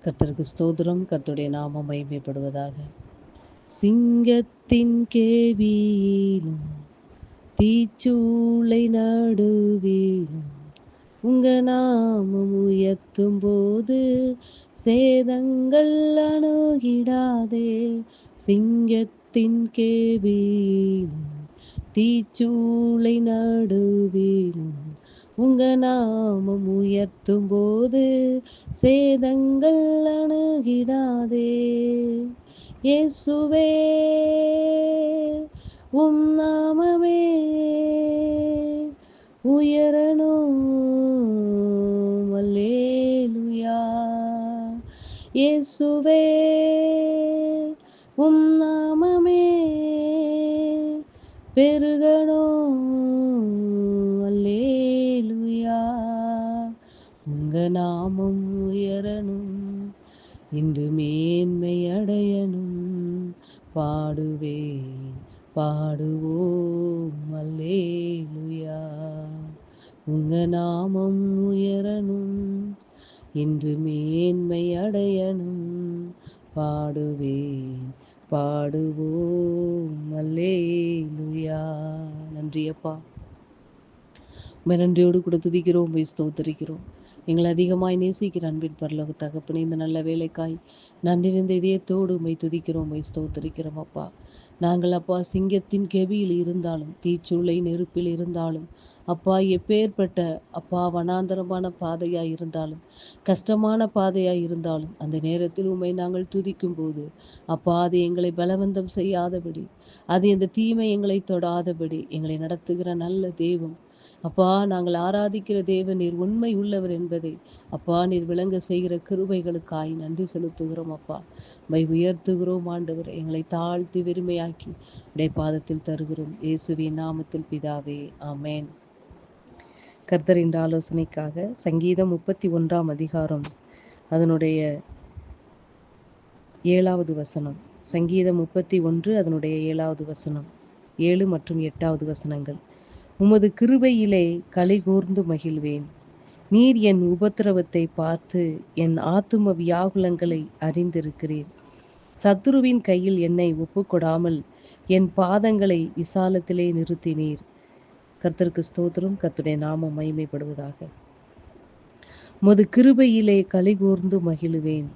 கர்த்தருக்கு ஸ்தோத்திரம். கர்த்தருடைய நாமம் மகிமைப்படுவதாக. சிங்கத்தின் கேவியிலும் தீச்சூளை நடுவிலும் உங்க நாமம் உயர்த்தும் போது சேதங்கள் அணுகிடாதே. சிங்கத்தின் கேவியிலும் தீச்சூளை நடுவிலும் உங்க நாமம் உயர்த்தும் போது சேதங்கள் அணுகிடாதே. இயேசுவே உம் நாமமே உயரணும். அல்லேலூயா. இயேசுவே உம் நாமமே பெருகணும். அல்லேலூயா. உங்க நாமம் உயரணும், இன்று மேன்மை அடையணும். பாடுவேன் பாடுவோம் அல்லேலூயா. உங்க நாமம் உயரணும், இன்று மேன்மை அடையணும். பாடுவேன் பாடுவோம் அல்லேலூயா. நன்றி அப்பா. உம்மை நன்றியோடு கூட துதிக்கிறோம், உம்மை ஸ்தோத்திரிக்கிறோம். எங்களை அதிகமாய் நேசிக்கிற அன்பின் பரலோக தகப்பனே, இந்த நல்ல வேலைக்காய் நன்றி நிறைந்த இதயத்தோடு உம்மை துதிக்கிறோம், உம்மை ஸ்தோத்திரிக்கிறோம் அப்பா. நாங்கள் அப்பா சிங்கத்தின் கெபியில் இருந்தாலும், தீச்சூளை நெருப்பில் இருந்தாலும், அப்பா எப்பேற்பட்ட அப்பா வனாந்தரமான பாதையாய் இருந்தாலும், கஷ்டமான பாதையாய் இருந்தாலும், அந்த நேரத்தில் உம்மை நாங்கள் துதிக்கும் போது அப்பா அது எங்களை பலவந்தம் செய்யாதபடி, அது இந்த தீமை எங்களை தொடாதபடி எங்களை நடத்துகிற நல்ல தெய்வம் அப்பா. நாங்கள் ஆராதிக்கிற தேவன் நீர் உண்மை உள்ளவர் என்பதை அப்பா நீர் விளங்க செய்கிற கிருபைகளுக்காய் நன்றி செலுத்துகிறோம் அப்பா. மை உயர்த்துகிறோம் ஆண்டவர். எங்களை தாழ்த்தி வெறுமையாக்கி உடைய பாதத்தில் தருகிறோம் இயேசுவின் நாமத்தில் பிதாவே, ஆமேன். கர்த்தரின் ஆலோசனைக்காக சங்கீதம் 31 அதிகாரம் அதனுடைய 7வது வசனம். சங்கீதம் 31 அதனுடைய 7வது வசனம், 7 மற்றும் 8வது வசனங்கள். உமது கிருபையிலே களிகூர்ந்து மகிழ்வேன். நீர் என் உபத்திரவத்தை பார்த்து என் ஆத்தும வியாகுலங்களை அறிந்திருக்கிறீர். சத்துருவின் கையில் என்னை ஒப்புக்கொடாமல் என் பாதங்களை விசாலத்திலே நிறுத்தினீர். கர்த்தருக்கு ஸ்தோத்திரம். கர்த்தருடைய நாமம் மகிமைப்படுவதாக. உமது கிருபையிலே களிகூர்ந்து மகிழ்வேன்.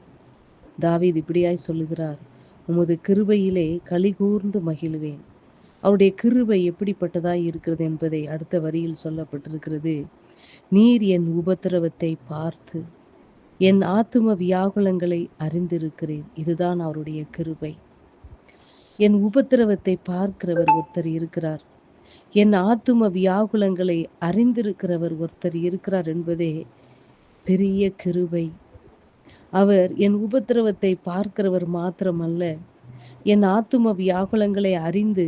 தாவீது இப்படியாய் சொல்லுகிறார், உமது கிருபையிலே களிகூர்ந்து மகிழ்வேன். அவருடைய கிருபை எப்படிப்பட்டதாய் இருக்கிறது என்பதை அடுத்த வரியில் சொல்லப்பட்டிருக்கிறது. நீர் என் உபத்திரவத்தை பார்த்து என் ஆத்தும வியாகுலங்களை அறிந்திருக்கிறேன். இதுதான் அவருடைய கிருபை. என் உபத்திரவத்தை பார்க்கிறவர் ஒருத்தர் இருக்கிறார், என் ஆத்தும வியாகுலங்களை அறிந்திருக்கிறவர் ஒருத்தர் இருக்கிறார் என்பதே பெரிய கிருபை. அவர் என் உபத்திரவத்தை பார்க்கிறவர் மாத்திரமல்ல, என் ஆத்தும வியாகுலங்களை அறிந்து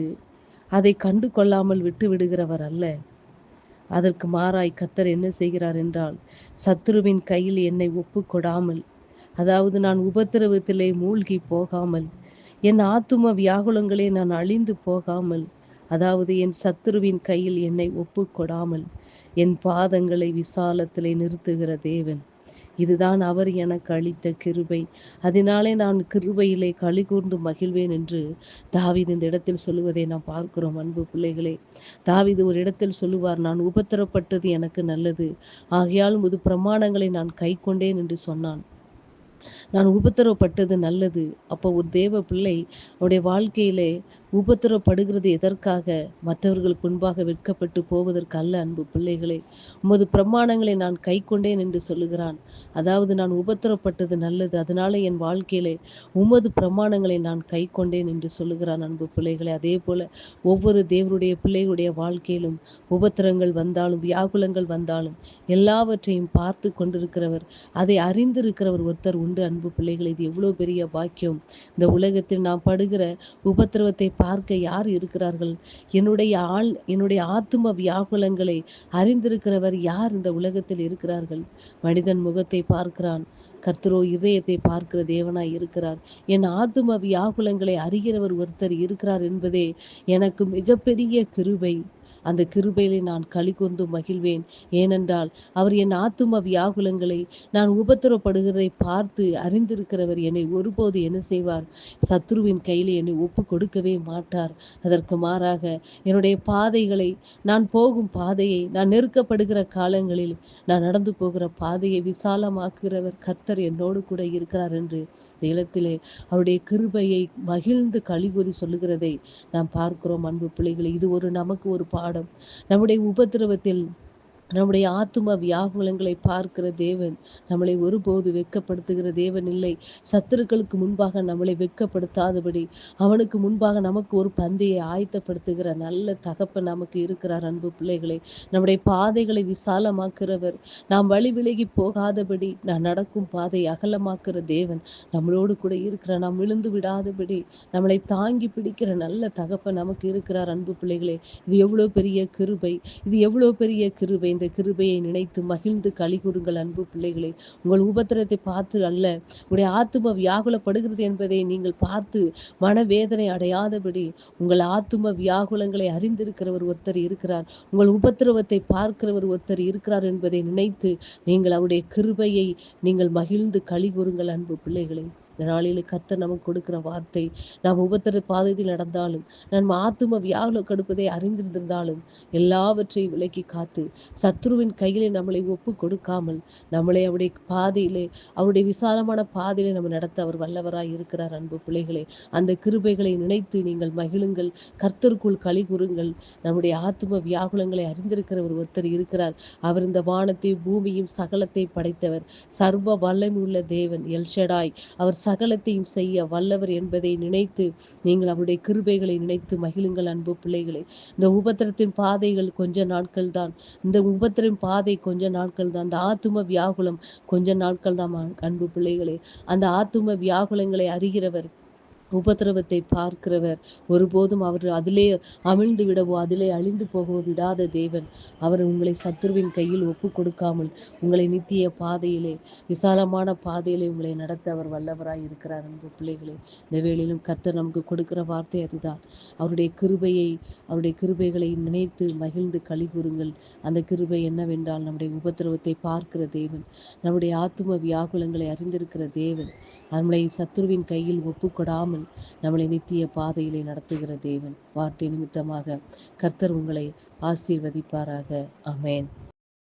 அதை கண்டு கொள்ளாமல் விட்டு விடுகிறவர் அல்ல. அதற்கு மாறாய் கர்த்தர் என்ன செய்கிறார் என்றால், சத்துருவின் கையில் என்னை ஒப்புக்கொடாமல், அதாவது நான் உபத்திரவத்திலே மூழ்கி போகாமல், என் ஆத்தும வியாகுலங்களே நான் அழிந்து போகாமல், அதாவது என் சத்துருவின் கையில் என்னை ஒப்புக்கொடாமல் என் பாதங்களை விசாலத்திலே நிறுத்துகிற தேவன். இதுதான் அவர் எனக்கு அளித்த கிருபை. அதனாலே நான் கிருபையிலே களிகூர்ந்து மகிழ்வேன் என்று தாவீது இந்த இடத்தில் சொல்லுவதை நாம் பார்க்கிறோம். அன்பு பிள்ளைகளே, தாவீது ஒரு இடத்தில் சொல்லுவார், நான் உபத்திரப்பட்டது எனக்கு நல்லது, ஆகையால் உமது பிரமாணங்களை நான் கைக்கொண்டேன் என்று சொன்னான். நான் உபத்திரவப்பட்டது நல்லது. அப்போ ஒரு தேவ பிள்ளை அவருடைய வாழ்க்கையிலே உபத்திரப்படுகிறது எதற்காக? மற்றவர்களுக்கு முன்பாக வெட்கப்பட்டு போவதற்கு அல்ல. அன்பு பிள்ளைகளே, உமது பிரமாணங்களை நான் கை கொண்டேன் என்று சொல்லுகிறான். அதாவது நான் உபத்திரப்பட்டது நல்லது, அதனால என் வாழ்க்கையிலே உமது பிரமாணங்களை நான் கை கொண்டேன் என்று சொல்லுகிறான். அன்பு பிள்ளைகளே, அதே போல ஒவ்வொரு தேவனுடைய பிள்ளைகளுடைய வாழ்க்கையிலும் உபத்திரங்கள் வந்தாலும் வியாகுலங்கள் வந்தாலும் எல்லாவற்றையும் பார்த்து கொண்டிருக்கிறவர், அதை அறிந்திருக்கிறவர் ஒருத்தர் உண்டு. அன்பு பிள்ளைகளை, இது எவ்வளோ பெரிய பாக்கியம். இந்த உலகத்தில் நாம் படுகிற உபத்திரவத்தை பார்க்க யார் இருக்கிறார்கள்? என்னுடைய ஆத்தும வியாகுலங்களை அறிந்திருக்கிறவர் யார் இந்த உலகத்தில் இருக்கிறார்கள்? மனிதன் முகத்தை பார்க்கிறான், கர்த்தரோ இதயத்தை பார்க்கிற தேவனாய் இருக்கிறார். என் ஆத்தும வியாகுலங்களை அறிகிறவர் ஒருத்தர் இருக்கிறார் என்பதே எனக்கு மிகப்பெரிய கிருபை. அந்த கிருபையிலே நான் களிகூர்ந்து மகிழ்வேன். ஏனென்றால் அவர் என் ஆத்தும வியாகுலங்களை நான் உபத்திரவப்படுகிறதை பார்த்து அறிந்திருக்கிறவர். என்னை ஒருபோது என்ன செய்வார்? சத்துருவின் கையிலே என்னை ஒப்பு கொடுக்கவே மாட்டார். அதற்கு மாறாக என்னுடைய பாதைகளை, நான் போகும் பாதையை, நான் நெருக்கப்படுகிற காலங்களில் நான் நடந்து போகிற பாதையை விசாலமாக்குகிறவர் கர்த்தர் என்னோடு கூட இருக்கிறார் என்று இந்த இடத்திலே அவருடைய கிருபையை மகிழ்ந்து களிகூறி சொல்லுகிறதை நாம் பார்க்கிறோம். அன்பு பிள்ளைகளை, இது நமக்கு ஒரு பாடம். நம்முடைய உபத்திரவத்தில் நம்முடைய ஆத்தும வியாகுலங்களை பார்க்கிற தேவன் நம்மளை ஒருபோது வெட்கப்படுத்துகிற தேவன் இல்லை. சத்துருக்களுக்கு முன்பாக நம்மளை வெட்கப்படுத்தாதபடி அவனுக்கு முன்பாக நமக்கு ஒரு பந்தியை ஆயத்தப்படுத்துகிற நல்ல தகப்பன் நமக்கு இருக்கிறார். அன்பு பிள்ளைகளை, நம்முடைய பாதைகளை விசாலமாக்குறவர், நாம் வழி விலகி போகாதபடி நான் நடக்கும் பாதை அகலமாக்குற தேவன் நம்மளோடு கூட இருக்கிறார். நாம் விழுந்து விடாதபடி நம்மளை தாங்கி பிடிக்கிற நல்ல தகப்பன் நமக்கு இருக்கிறார். அன்பு பிள்ளைகளே, இது எவ்வளவு பெரிய கிருபை! இது எவ்வளவு பெரிய கிருபை! இந்த கிருபையை நினைத்து மகிழ்ந்து களிகூருங்கள். அன்பு பிள்ளைகளே, உங்கள் உபத்திரத்தை பார்த்து அல்ல, உங்களுடைய ஆத்தும வியாகுலப்படுகிறது என்பதை நீங்கள் பார்த்து மனவேதனை அடையாதபடி உங்கள் ஆத்தும வியாகுலங்களை அறிந்திருக்கிறவர் ஒருத்தர் இருக்கிறார். உங்கள் உபத்திரவத்தை பார்க்கிறவர் ஒருத்தர் இருக்கிறார் என்பதை நினைத்து நீங்கள் அவருடைய கிருபையை நீங்கள் மகிழ்ந்து களிகூருங்கள். அன்பு பிள்ளைகளே, இந்த நாளில் கர்த்தர் நமக்கு கொடுக்கிற வார்த்தை, நாம் உபத்திர பாதையில் நடந்தாலும், நம் ஆத்தும வியாகுல கடுப்பதை அறிந்திருந்தாலும் எல்லாவற்றையும் விலக்கி காத்து சத்ருவின் கையிலே நம்மளை ஒப்பு கொடுக்காமல் நம்மளை அவருடைய பாதையிலே, அவருடைய விசாலமான பாதையிலே நம்ம நடத்த அவர் வல்லவராய் இருக்கிறார். அன்பு பிள்ளைகளே, அந்த கிருபைகளை நினைத்து நீங்கள் மகிழுங்கள், கர்த்தருக்குள் களி கூறுங்கள். நம்முடைய ஆத்தும வியாகுலங்களை அறிந்திருக்கிறவர் ஒருத்தர் இருக்கிறார். அவர் இந்த வானத்தையும் பூமியும் சகலத்தை படைத்தவர், சர்வ வல்லமை உள்ள தேவன், எல்ஷடாய். அவர் சகலத்தையும் செய்ய வல்லவர் என்பதை நினைத்து நீங்கள் அவருடைய கிருபைகளை நினைத்து மகிழுங்கள். அன்பு பிள்ளைகளே, இந்த உபத்திரத்தின் பாதைகள் கொஞ்ச நாட்கள் தான். இந்த உபத்திரம் பாதை கொஞ்ச நாட்கள் தான். இந்த ஆத்தும வியாகுலம் கொஞ்ச நாட்கள் தான். அன்பு பிள்ளைகளே, அந்த ஆத்தும வியாகுலங்களை அறிகிறவர், உபத்திரவத்தை பார்க்கிறவர், ஒருபோதும் அவர் அதிலே அமிழ்ந்து விடவோ அதிலே அழிந்து போகவோ விடாத தேவன். அவர் உங்களை சத்துருவின் கையில் ஒப்பு கொடுக்காமல் உங்களை நித்திய பாதையிலே, விசாலமான பாதையிலே உங்களை நடத்த அவர் வல்லவராய் இருக்கிறார். அன்பு பிள்ளைகளே, இந்த வேளையிலும் கர்த்தர் நமக்கு கொடுக்கிற வார்த்தை அதுதான். அவருடைய கிருபையை, அவருடைய கிருபைகளை நினைத்து மகிழ்ந்து களி கூறுங்கள். அந்த கிருபை என்னவென்றால் நம்முடைய உபத்திரவத்தை பார்க்கிற தேவன், நம்முடைய ஆத்தும வியாகுலங்களை அறிந்திருக்கிற தேவன், நம்மளை சத்துருவின் கையில் ஒப்புக்கொடாமல் நம்மளை நித்திய பாதையிலே நடத்துகிற தேவன். வார்த்தை நிமித்தமாக கர்த்தர் உங்களை ஆசீர்வதிப்பாராக. ஆமென்.